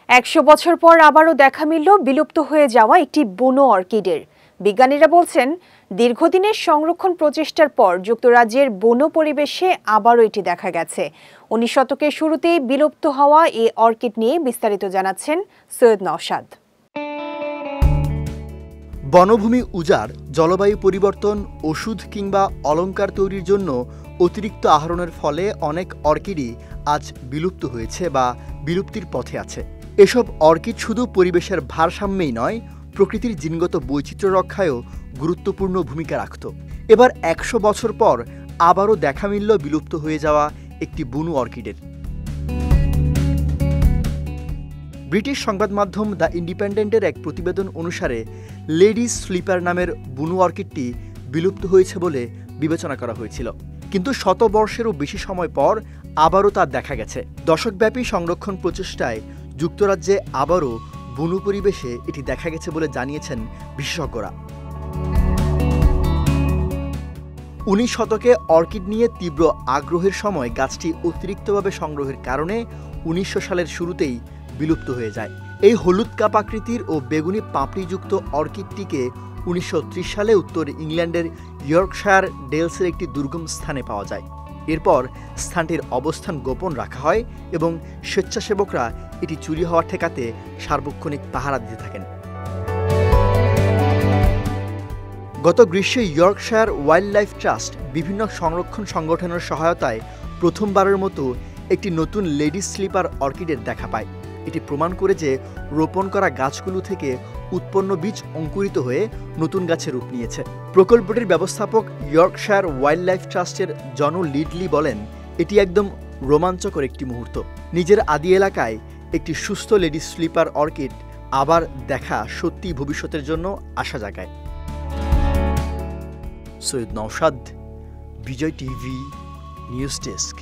১০০ বছর পর আবারও দেখা মিলল বিলুপ্ত হয়ে যাওয়া একটি বুনো অর্কিডের। বিজ্ঞানীরা বলছেন, দীর্ঘদিনের সংরক্ষণ প্রচেষ্টার পর যুক্তরাজ্যের বন্য পরিবেশে আবারও এটি দেখা গেছে। ১৯ শতকের শুরুতেই বিলুপ্ত হওয়া এই অর্কিড নিয়ে বিস্তারিত জানাচ্ছেন সৈয়দ নওশাদ। বনভূমি উজাড়, জলবায়ু পরিবর্তন, ওষুধ কিংবা অলংকার তৈরির জন্য অতিরিক্ত আহরণের ফলে অনেক অর্কিডই আজ বিলুপ্ত হয়েছে বা বিলুপ্তির পথে আছে। এসব অর্কিড শুধু পরিবেশের ভারসাম্যেই নয়, প্রকৃতির জিনগত বৈচিত্র্য রক্ষায়ও গুরুত্বপূর্ণ ভূমিকা রাখত। এবার ১০০ বছর পর আবারও দেখা মিলল বিলুপ্ত হয়ে যাওয়া একটি বুনো অর্কিডের। ব্রিটিশ সংবাদ মাধ্যম দ্য ইন্ডিপেন্ডেন্টের এক প্রতিবেদন অনুসারে লেডিজ স্লিপার নামের বুনো অর্কিডটি বিলুপ্ত হয়েছে বলে বিবেচনা করা হয়েছিল, কিন্তু শতবর্ষেরও বেশি সময় পর আবারও তা দেখা গেছে। দশকব্যাপী সংরক্ষণ প্রচেষ্টায় যুক্তরাজ্যে আবারও বুনো পরিবেশে এটি দেখা গেছে বলে জানিয়েছেন বিশেষজ্ঞরা। ১৯ শতকে অর্কিড নিয়ে তীব্র আগ্রহের সময় গাছটি অতিরিক্তভাবে সংগ্রহের কারণে ১৯০০ সালের শুরুতেই বিলুপ্ত হয়ে যায়। এই হলুদ কাপাকৃতির ও বেগুনি পাপড়িযুক্ত অর্কিডটিকে ১৯৩০ সালে উত্তর ইংল্যান্ডের ইয়র্কশায়ার ডেলসের একটি দুর্গম স্থানে পাওয়া যায়। এরপর স্থানটির অবস্থান গোপন রাখা হয় এবং স্বেচ্ছাসেবকরা এটি চুরি হওয়া ঠেকাতে সার্বক্ষণিক পাহারা দিতে থাকেন। গত গ্রীষ্মে ইয়র্কশায়ার ওয়াইল্ড লাইফ ট্রাস্ট বিভিন্ন সংরক্ষণ সংগঠনের সহায়তায় প্রথমবারের মতো একটি নতুন লেডিজ স্লিপার অর্কিডের দেখা পায়। এটি প্রমাণ করে যে রোপণ করা গাছগুলো থেকে উৎপন্ন বীজ অঙ্কুরিত হয়ে নতুন গাছে রূপ নিয়েছে। প্রকল্পটির ব্যবস্থাপক ইয়র্কশায়ার ওয়াইল্ড লাইফ ট্রাস্টের জন লিডলি বলেন, এটি একদম রোমাঞ্চকর একটি মুহূর্ত। নিজের আদি এলাকায় একটি সুস্থ লেডিজ স্লিপার অর্কিড আবার দেখা সত্যি ভবিষ্যতের জন্য আশা জাগায়। সৈয়দ নওশাদ, বিজয় টিভি নিউজ ডেস্ক।